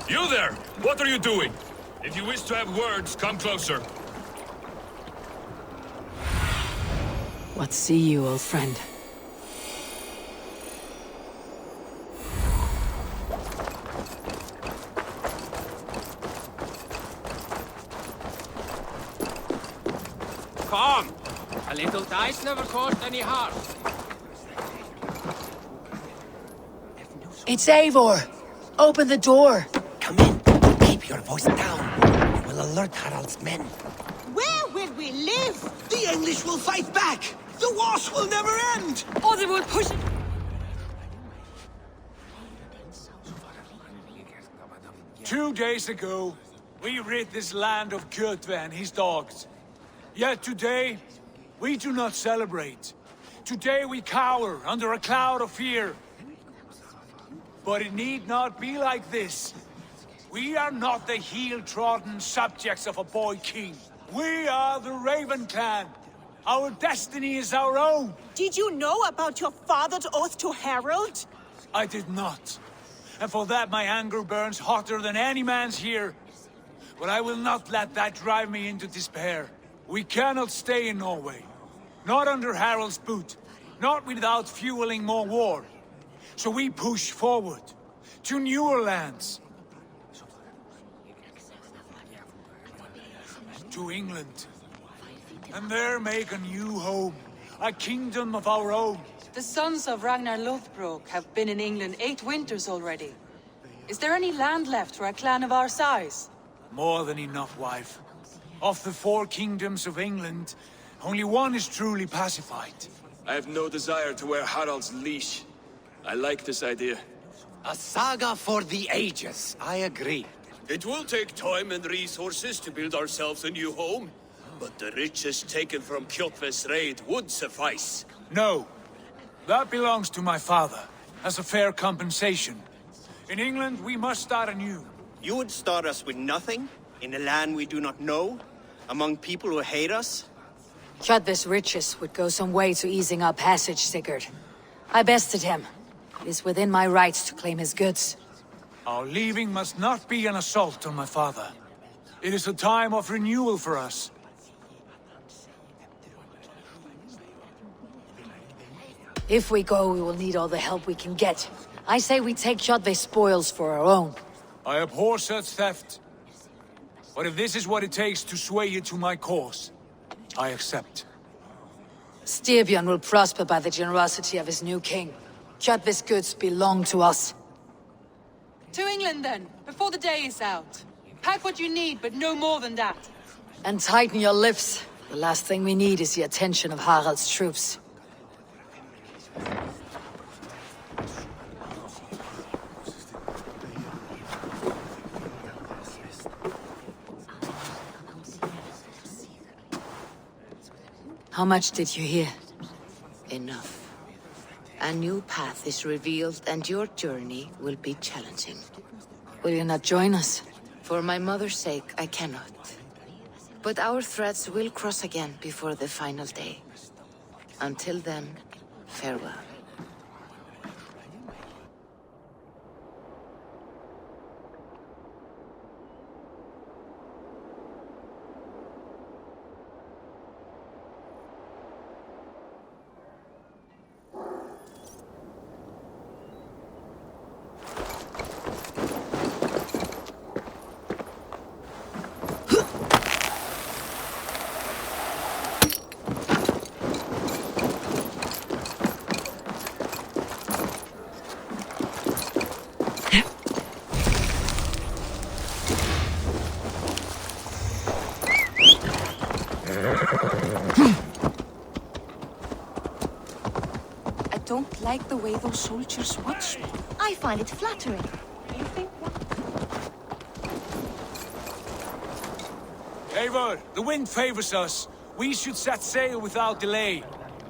You there! What are you doing? If you wish to have words, come closer. What see you, old friend? Come! A little dice never caused any harm. It's Eivor! Open the door! Come in. Keep your voice down. We will alert Harald's men. Where will we live? The English will fight back! The wars will never end! Or they will push it... 2 days ago, we rid this land of Kjotve and his dogs. Yet today, we do not celebrate. Today we cower under a cloud of fear. But it need not be like this. We are not the heel-trodden subjects of a boy king. We are the Raven clan. Our destiny is our own. Did you know about your father's oath to Harald? I did not. And for that my anger burns hotter than any man's here. But I will not let that drive me into despair. We cannot stay in Norway. Not under Harald's boot. Not without fueling more war. So we push forward. To newer lands. To England. And there make a new home. A kingdom of our own. The sons of Ragnar Lothbrok have been in England 8 winters already. Is there any land left for a clan of our size? More than enough, wife. Of the 4 kingdoms of England, only one is truly pacified. I have no desire to wear Harald's leash. I like this idea. A saga for the ages. I agree. It will take time and resources to build ourselves a new home. But the riches taken from Kjotve's raid would suffice. No. That belongs to my father, as a fair compensation. In England, we must start anew. You would start us with nothing? In a land we do not know? Among people who hate us? Kjotve's riches would go some way to easing our passage, Sigurd. I bested him. It is within my rights to claim his goods. Our leaving must not be an assault on my father. It is a time of renewal for us. If we go, we will need all the help we can get. I say we take Kjotve's spoils for our own. I abhor such theft. But if this is what it takes to sway you to my cause, I accept. Styrbjörn will prosper by the generosity of his new king. Kjotve's goods belong to us. To England, then, before the day is out. Pack what you need, but no more than that. And tighten your lips. The last thing we need is the attention of Harald's troops. How much did you hear? Enough. A new path is revealed and your journey will be challenging. Will you not join us? For my mother's sake, I cannot. But our threads will cross again before the final day. Until then, farewell. I don't like the way those soldiers watch me. I find it flattering. You think what? Eivor, the wind favors us. We should set sail without delay.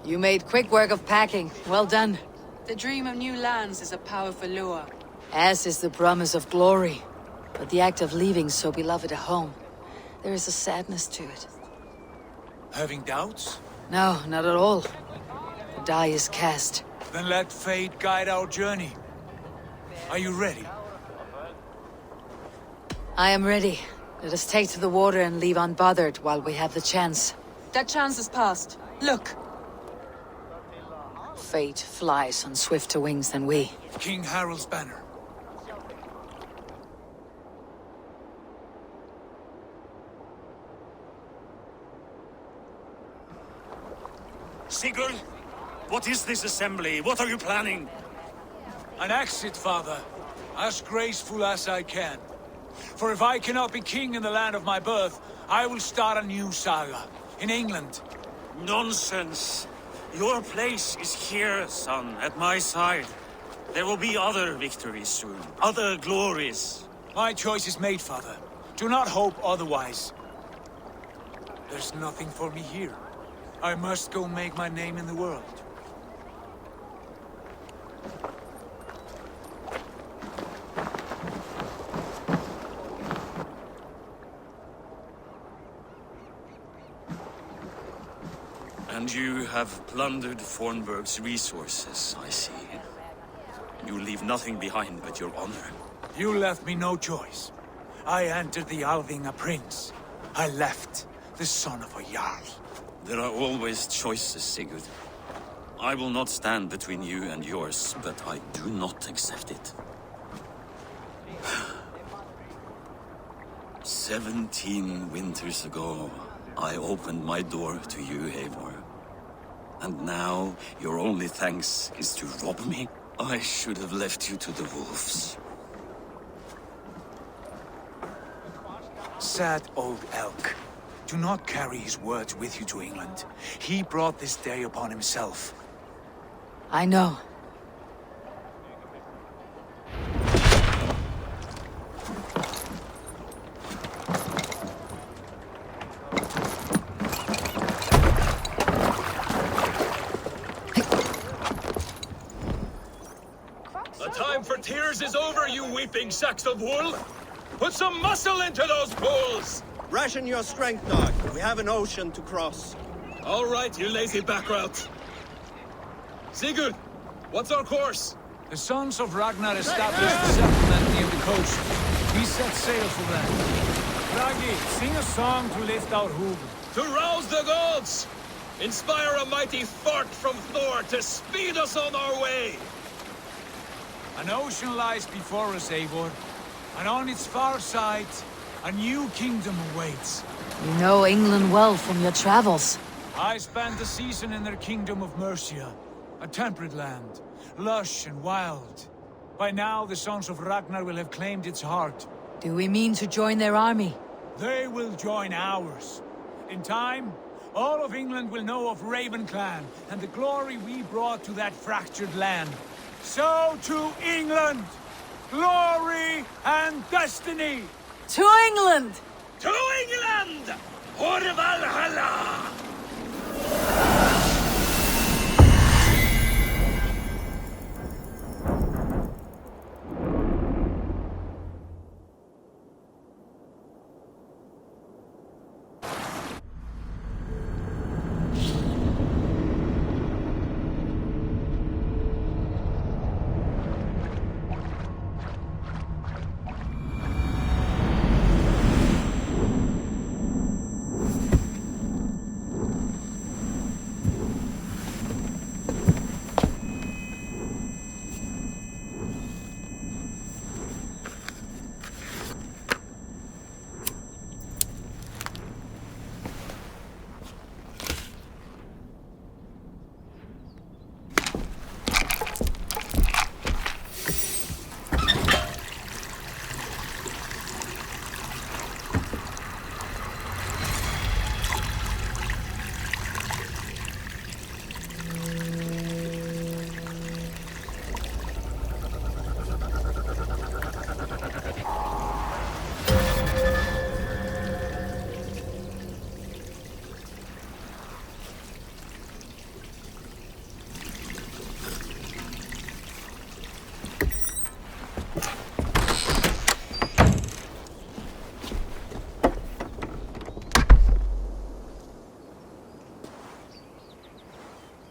You made quick work of packing. Well done. The dream of new lands is a powerful lure. As is the promise of glory. But the act of leaving so beloved a home, there is a sadness to it. Having doubts? No, not at all. The die is cast. Then let fate guide our journey. Are you ready? I am ready. Let us take to the water and leave unbothered while we have the chance. That chance is past. Look. Fate flies on swifter wings than we. King Harald's banner. Sigurd, what is this assembly? What are you planning? An exit, father. As graceful as I can. For if I cannot be king in the land of my birth, I will start a new saga. In England. Nonsense. Your place is here, son, at my side. There will be other victories soon. Other glories. My choice is made, father. Do not hope otherwise. There's nothing for me here. I must go make my name in the world. And you have plundered Fornburg's resources, I see. You leave nothing behind but your honor. You left me no choice. I entered the Alving a prince. I left the son of a Jarl. There are always choices, Sigurd. I will not stand between you and yours, but I do not accept it. 17 winters ago, I opened my door to you, Eivor. And now, your only thanks is to rob me? I should have left you to the wolves. Sad old elk. Do not carry his words with you to England. He brought this day upon himself. I know. The time for tears is over, you weeping sacks of wool! Put some muscle into those bulls! Ration your strength, dog. We have an ocean to cross. All right, you lazy backrout. Sigurd, what's our course? The sons of Ragnar established a settlement near the coast. We set sail for them. Raggi, sing a song to lift our hoof. To rouse the gods! Inspire a mighty fart from Thor to speed us on our way! An ocean lies before us, Eivor. And on its far side, a new kingdom awaits. You know England well from your travels. I spent a season in their kingdom of Mercia. A temperate land, lush and wild. By now, the sons of Ragnar will have claimed its heart. Do we mean to join their army? They will join ours. In time, all of England will know of Raven Clan and the glory we brought to that fractured land. So to England! Glory and destiny! To England! To England! For Valhalla!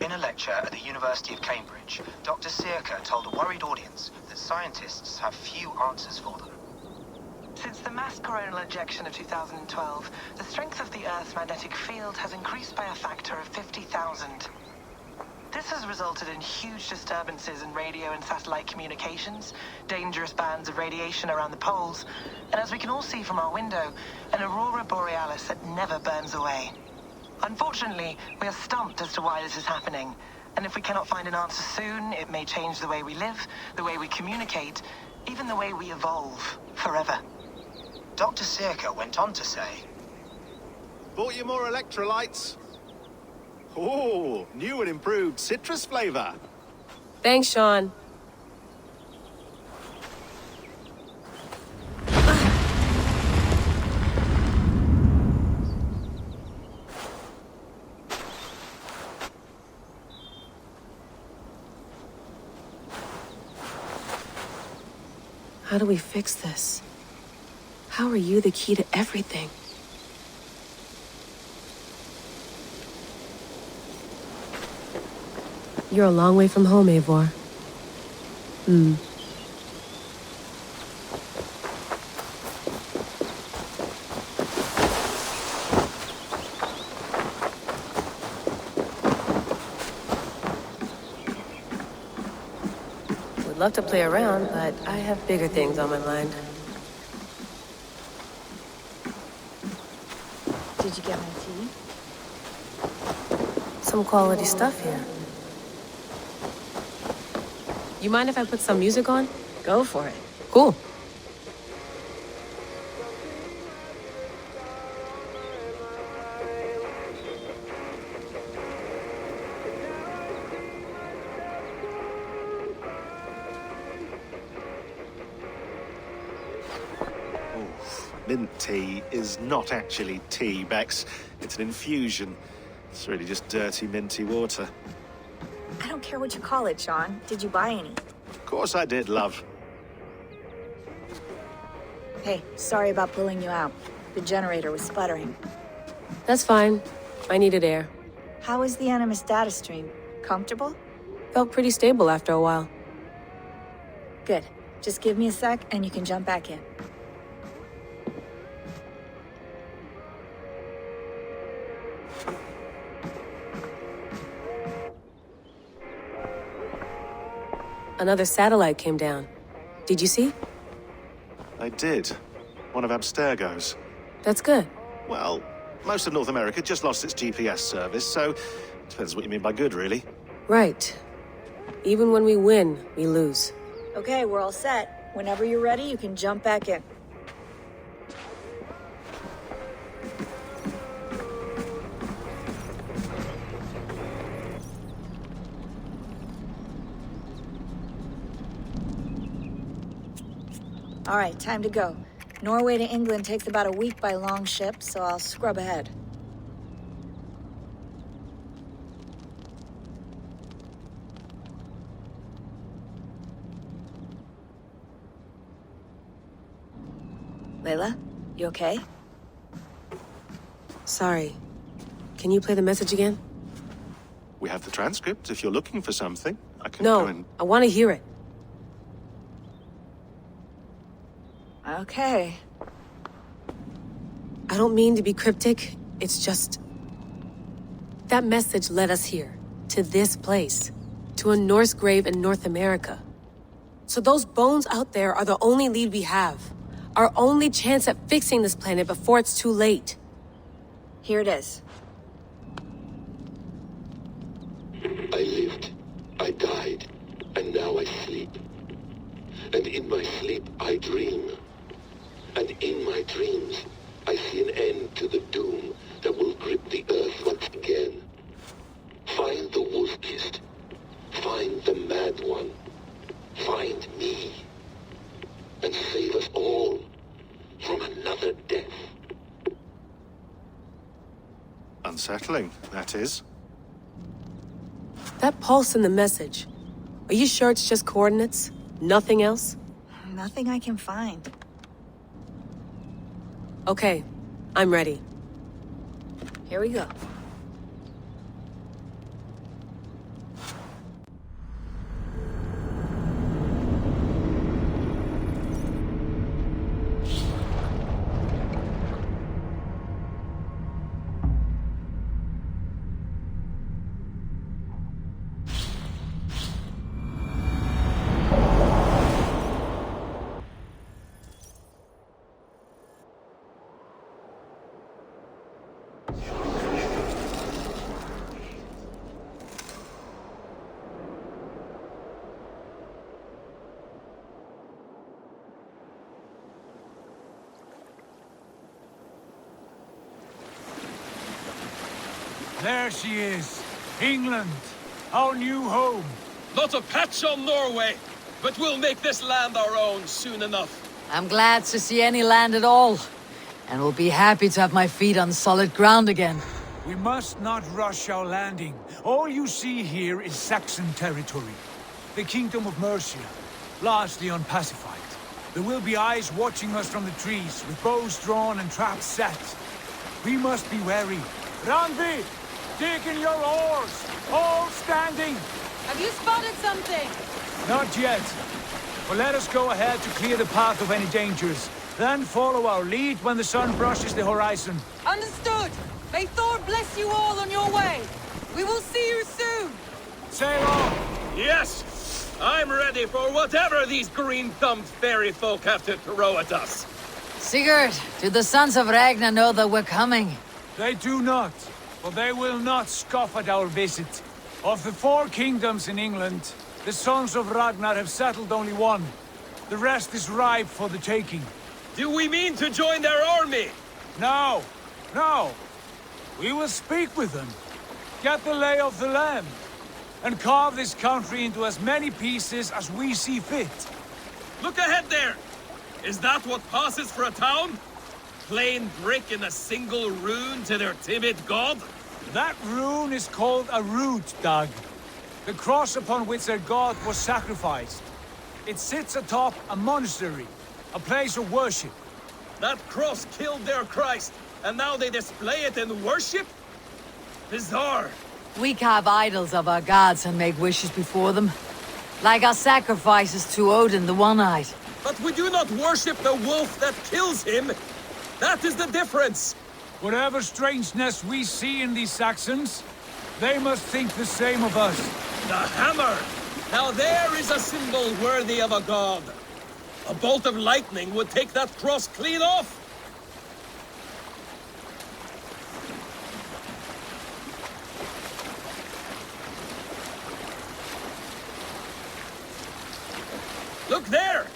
In a lecture at the University of Cambridge, Dr. Sirka told a worried audience that scientists have few answers for them. Since the mass coronal ejection of 2012, the strength of the Earth's magnetic field has increased by a factor of 50,000. This has resulted in huge disturbances in radio and satellite communications, dangerous bands of radiation around the poles, and as we can all see from our window, an aurora borealis that never burns away. Unfortunately, we are stumped as to why this is happening, and if we cannot find an answer soon, it may change the way we live, the way we communicate, even the way we evolve, forever. Dr. Circa went on to say, Bought you more electrolytes? Oh, new and improved citrus flavor. Thanks, Sean. How do we fix this? How are you the key to everything? You're a long way from home, Eivor. Would love to play around, but I have bigger things on my mind. Did you get my tea? Some quality stuff here. You mind if I put some music on? Go for it. Cool. Mint tea is not actually tea, Bex. It's an infusion. It's really just dirty, minty water. I don't care what you call it, Sean. Did you buy any? Of course I did, love. Hey, sorry about pulling you out. The generator was sputtering. That's fine. I needed air. How was the Animus data stream? Comfortable? Felt pretty stable after a while. Good. Just give me a sec and you can jump back in. Another satellite came down. Did you see? I did. One of Abstergo's. That's good. Well, most of North America just lost its GPS service, so depends what you mean by good, really. Right. Even when we win, we lose. Okay, we're all set. Whenever you're ready, you can jump back in. All right, time to go. Norway to England takes about a week by long ship, so I'll scrub ahead. Layla, you okay? Sorry. Can you play the message again? We have the transcript if you're looking for something. I can go No, and... I want to hear it. Okay. I don't mean to be cryptic. It's just... that message led us here. To this place. To a Norse grave in North America. So those bones out there are the only lead we have. Our only chance at fixing this planet before it's too late. Here it is. I lived, I died, and now I sleep. And in my sleep I dream. And in my dreams, I see an end to the doom that will grip the Earth once again. Find the wolf-kissed. Find the mad one. Find me. And save us all from another death. Unsettling, that is. That pulse in the message. Are you sure it's just coordinates? Nothing else? Nothing I can find. Okay, I'm ready. Here we go. There she is. England, our new home. Not a patch on Norway, but we'll make this land our own soon enough. I'm glad to see any land at all, and will be happy to have my feet on solid ground again. We must not rush our landing. All you see here is Saxon territory. The Kingdom of Mercia, largely unpacified. There will be eyes watching us from the trees, with bows drawn and traps set. We must be wary. Randvi, dig in your oars! All standing! Have you spotted something? Not yet. But let us go ahead to clear the path of any dangers. Then follow our lead when the sun brushes the horizon. Understood! May Thor bless you all on your way! We will see you soon! Sail on! Yes! I'm ready for whatever these green-thumbed fairy folk have to throw at us. Sigurd, do the sons of Ragnar know that we're coming? They do not, but they will not scoff at our visit. Of the 4 kingdoms in England, the sons of Ragnar have settled only one. The rest is ripe for the taking. Do we mean to join their army? No, no. We will speak with them, get the lay of the land, and carve this country into as many pieces as we see fit. Look ahead there! Is that what passes for a town? Plain brick in a single rune to their timid god? That rune is called a root, Dag. The cross upon which their god was sacrificed. It sits atop a monastery, a place of worship. That cross killed their Christ, and now they display it in worship? Bizarre. We carve idols of our gods and make wishes before them. Like our sacrifices to Odin the One-Eyed. But we do not worship the wolf that kills him. That is the difference. Whatever strangeness we see in these Saxons, they must think the same of us. The hammer! Now there is a symbol worthy of a god. A bolt of lightning would take that cross clean off. Look there!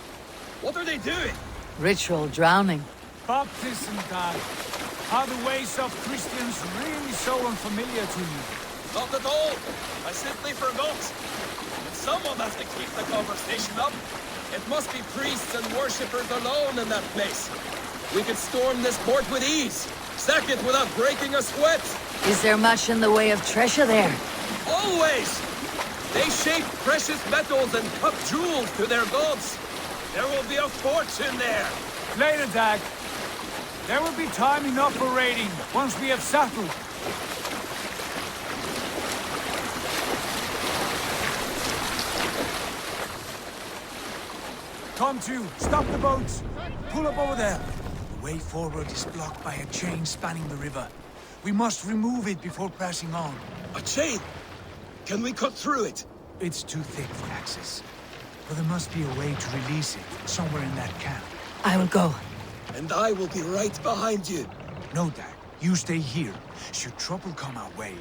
What are they doing? Ritual drowning. Baptism, Dag. Are the ways of Christians really so unfamiliar to you? Not at all. I simply forgot. But someone has to keep the conversation up. It must be priests and worshippers alone in that place. We could storm this port with ease. Sack it without breaking a sweat. Is there much in the way of treasure there? Always! They shape precious metals and cut jewels to their gods. There will be a fortune there. Later, Dag. There will be time enough for raiding, once we have settled. Come to, stop the boats. Pull up over there. The way forward is blocked by a chain spanning the river. We must remove it before pressing on. A chain? Can we cut through it? It's too thick for access. But there must be a way to release it, somewhere in that camp. I will go. And I will be right behind you. No, Dag. You stay here. Should trouble come our way,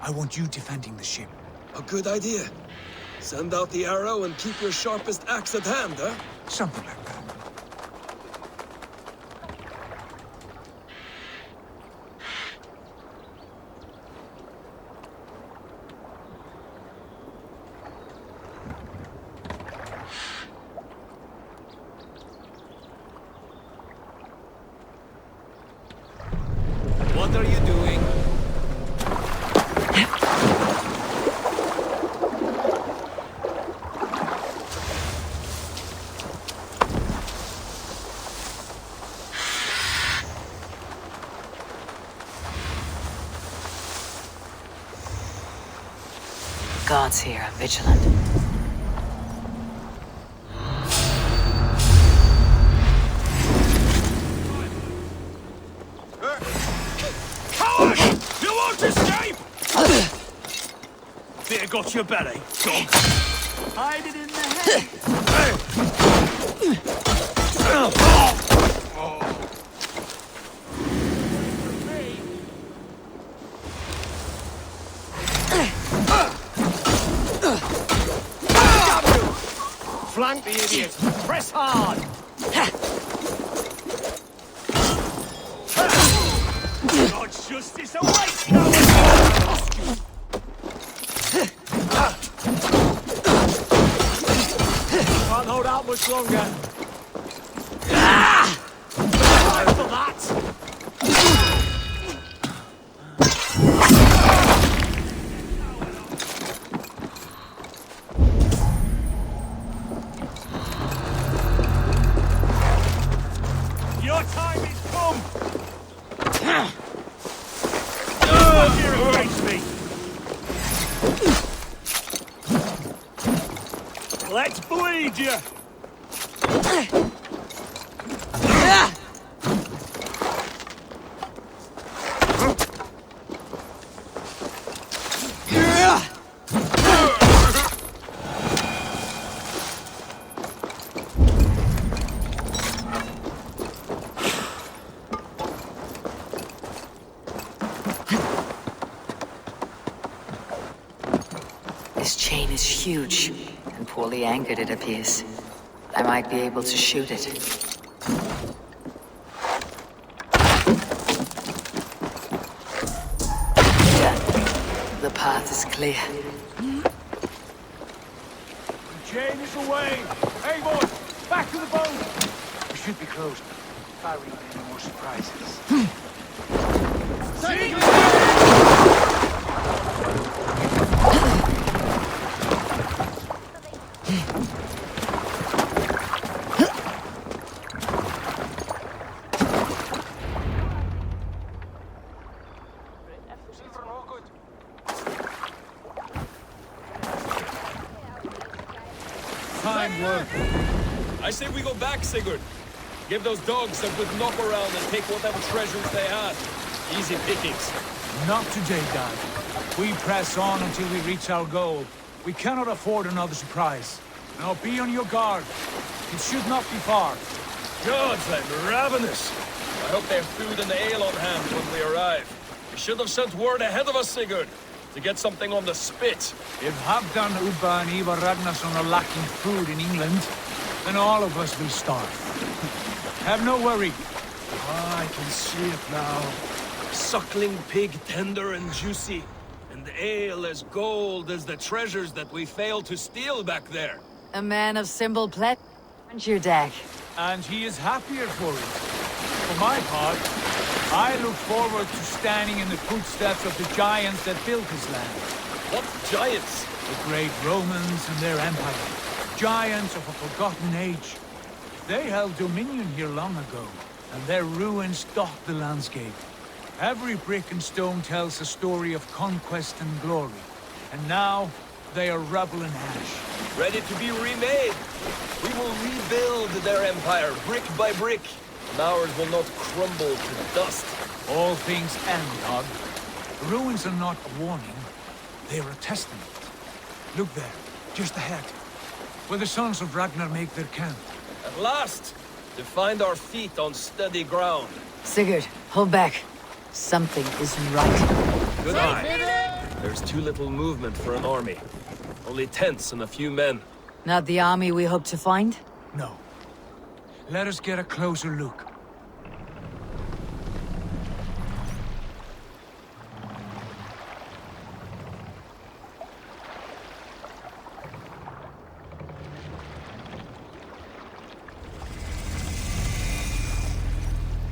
I want you defending the ship. A good idea. Send out the arrow and keep your sharpest axe at hand, huh? Something like that. What are you doing? Gods here are vigilant. Coward! You won't escape! Fear got your belly, dog. Hide it in the head. Flank the idiot! Press hard! God's justice awaits no one! Not much longer. Ah! Time for that! Your time is come! Here and face me! Let's bleed you! This chain is huge, and poorly anchored it appears. I might be able to shoot it. Yeah, the path is clear. The chain is away! Hey, boy! Back to the boat! We should be close. Barring any more surprises. Time work. I say we go back, Sigurd. Give those dogs a good knock around and take whatever treasures they had. Easy pickings. Not today, Dad. We press on until we reach our goal. We cannot afford another surprise. Now be on your guard. It should not be far. Gods, I'm ravenous. I hope they have food and ale on hand when we arrive. We should have sent word ahead of us, Sigurd, to get something on the spit. If Halfdan, Ubba and Ivar Ragnarsson are lacking food in England, then all of us will starve. Have no worry. Ah, I can see it now. Suckling pig tender and juicy, and ale as gold as the treasures that we failed to steal back there. A man of simple plet, aren't you, Dag? And he is happier for it. For my part, I look forward to standing in the footsteps of the giants that built this land. What giants? The great Romans and their empire. Giants of a forgotten age. They held dominion here long ago, and their ruins dot the landscape. Every brick and stone tells a story of conquest and glory. And now, they are rubble and ash. Ready to be remade. We will rebuild their empire, brick by brick. And ours will not crumble to dust. All things end, Dog. The ruins are not a warning. They are a testament. Look there, just ahead. Where the sons of Ragnar make their camp. At last! To find our feet on steady ground. Sigurd, hold back. Something isn't right. Good eye. There's too little movement for an army. Only tents and a few men. Not the army we hope to find? No. Let us get a closer look.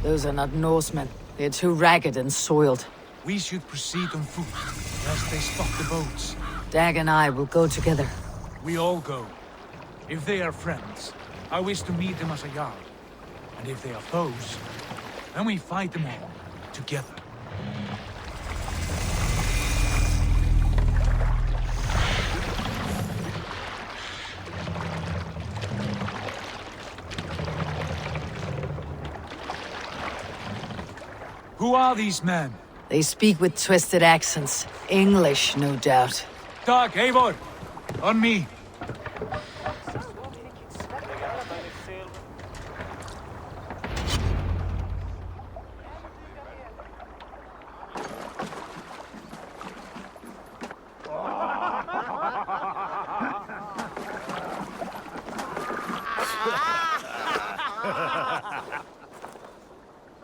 Those are not Norsemen. They're too ragged and soiled. We should proceed on foot, lest they spot the boats. Dag and I will go together. We all go. If they are friends, I wish to meet them as a Jarl. And if they are foes, then we fight them all, together. Who are these men? They speak with twisted accents. English, no doubt. Dag, Eivor! On me!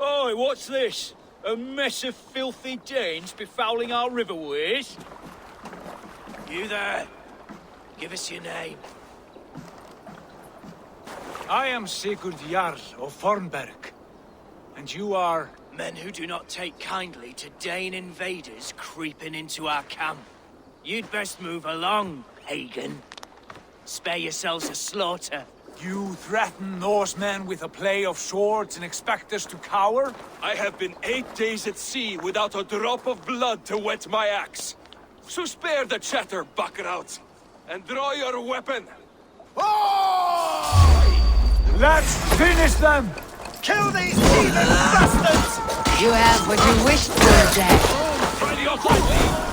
Oi, what's this? A mess of filthy Danes befouling our riverways? You there? Give us your name. I am Sigurd Jarl of Fornberg. And you are... Men who do not take kindly to Dane invaders creeping into our camp. You'd best move along, pagan. Spare yourselves a slaughter. You threaten Norsemen with a play of swords and expect us to cower? I have been 8 days at sea without a drop of blood to wet my axe. So spare the chatter, buckrouts, and draw your weapon. Let's finish them! Kill these heathen bastards! You have what you wished for, Jack. Try the offensive!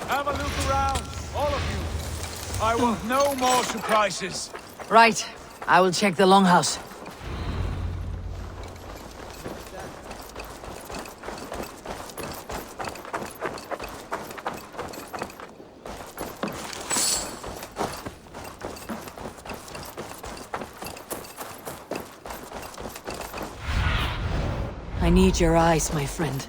Have a look around, all of you. I want no more surprises. Right. I will check the longhouse. I need your eyes, my friend.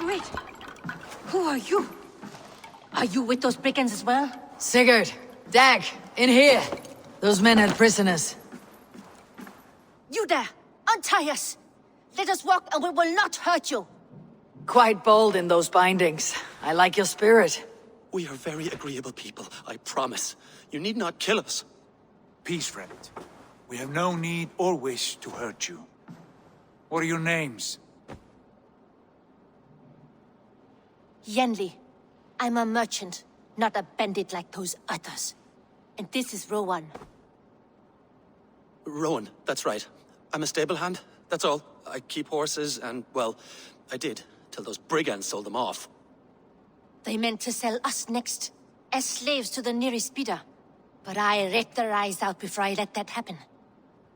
Wait. Who are you? Are you with those brigands as well? Sigurd! Dag! In here! Those men had prisoners. You there! Untie us! Let us walk and we will not hurt you! Quite bold in those bindings. I like your spirit. We are very agreeable people, I promise. You need not kill us. Peace, friend. We have no need or wish to hurt you. What are your names? Yenli. I'm a merchant, not a bandit like those others. And this is Rowan. Rowan, that's right. I'm a stable hand, that's all. I keep horses and, well, I did, till those brigands sold them off. They meant to sell us next, as slaves to the nearest bidder. But I ripped their eyes out before I let that happen.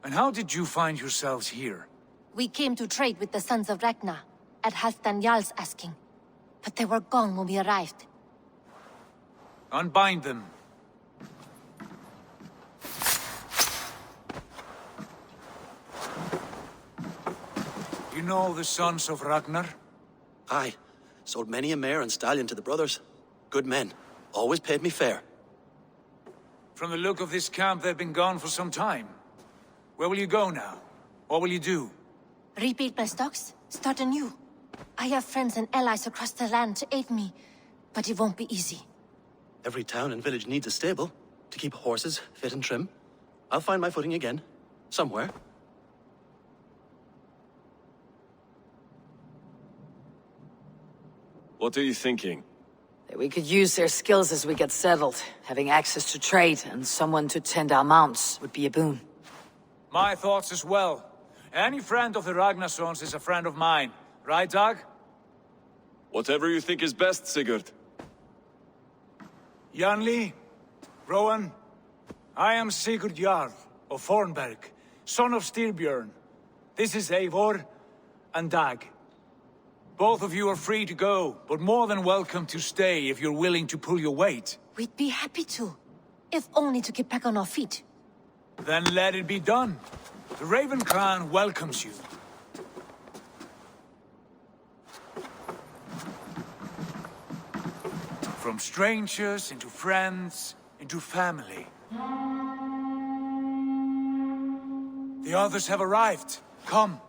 And how did you find yourselves here? We came to trade with the Sons of Ragnar, at Halfdan Jarl's asking. But they were gone when we arrived. Unbind them. know the sons of Ragnar? Aye. Sold many a mare and stallion to the brothers. Good men. Always paid me fair. From the look of this camp, they've been gone for some time. Where will you go now? What will you do? Rebuild my stocks, start anew. I have friends and allies across the land to aid me, but it won't be easy. Every town and village needs a stable to keep horses fit and trim. I'll find my footing again. Somewhere. What are you thinking? That we could use their skills as we get settled. Having access to trade and someone to tend our mounts would be a boon. My thoughts as well. Any friend of the Ragnarsons is a friend of mine. Right, Dag? Whatever you think is best, Sigurd. Janli, Rowan, I am Sigurd Jarl of Fornberg, son of Styrbjörn. This is Eivor and Dag. Both of you are free to go, but more than welcome to stay if you're willing to pull your weight. We'd be happy to, if only to get back on our feet. Then let it be done. The Raven clan welcomes you. From strangers into friends, into family. The others have arrived. Come.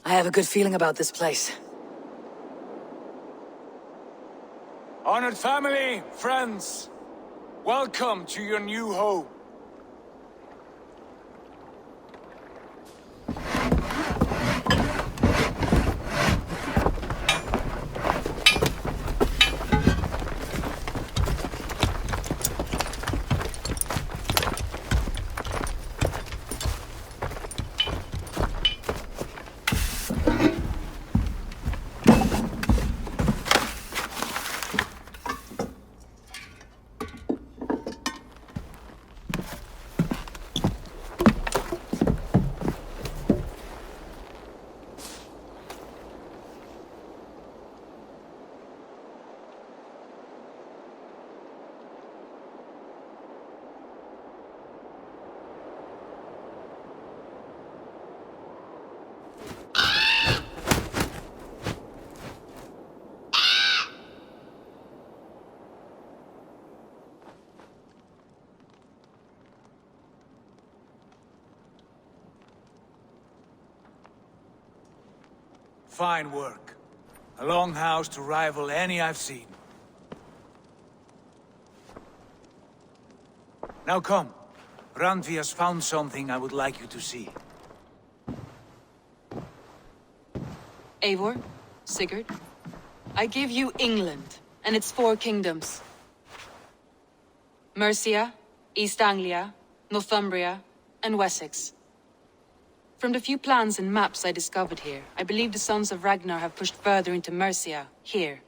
I have a good feeling about this place. Honored family, friends, welcome to your new home. Fine work. A longhouse to rival any I've seen. Now come. Randvi has found something I would like you to see. Eivor, Sigurd, I give you England and its 4 kingdoms. Mercia, East Anglia, Northumbria, and Wessex. From the few plans and maps I discovered here, I believe the Sons of Ragnar have pushed further into Mercia, here.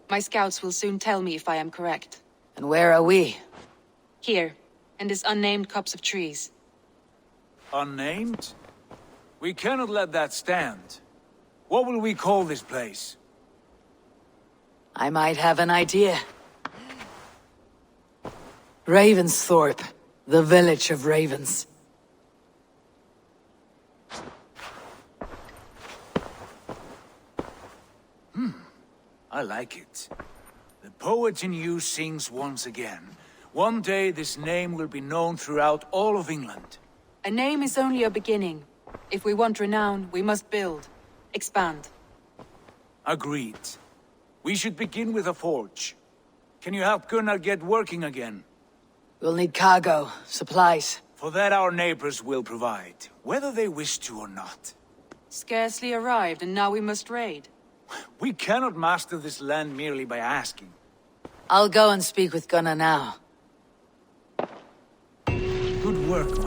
My scouts will soon tell me if I am correct. And where are we? Here, in this unnamed copse of trees. Unnamed? We cannot let that stand. What will we call this place? I might have an idea. Ravensthorpe, the village of ravens. I like it. The poet in you sings once again. One day this name will be known throughout all of England. A name is only a beginning. If we want renown, we must build. Expand. Agreed. We should begin with a forge. Can you help Gunnar get working again? We'll need cargo, supplies. For that our neighbors will provide, whether they wish to or not. Scarcely arrived, and now we must raid. We cannot master this land merely by asking. I'll go and speak with Gunnar now. Good work,